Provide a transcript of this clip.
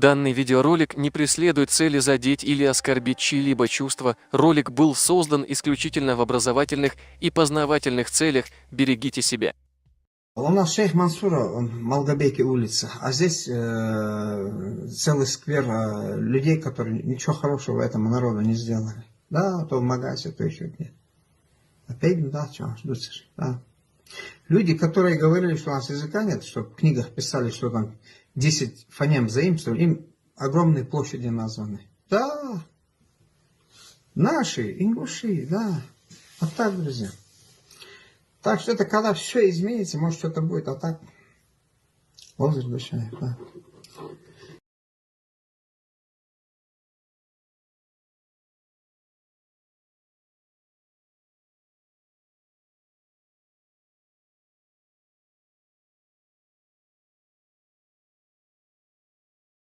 Данный видеоролик не преследует цели задеть или оскорбить чьи-либо чувства. Ролик был создан исключительно в образовательных и познавательных целях. Берегите себя. У нас шейх Мансура, он в Малгобеке улица, а здесь целый сквер людей, которые ничего хорошего этому народу не сделали. Да, то в Магасе, то еще где. Опять, да, что, да. Люди, которые говорили, что у нас языка нет, что в книгах писали, что там 10 фонем заимствовали, им огромные площади названы. Да, наши, ингуши, да. Вот так, друзья. Так что это когда все изменится, может что-то будет, а так возраст души, да.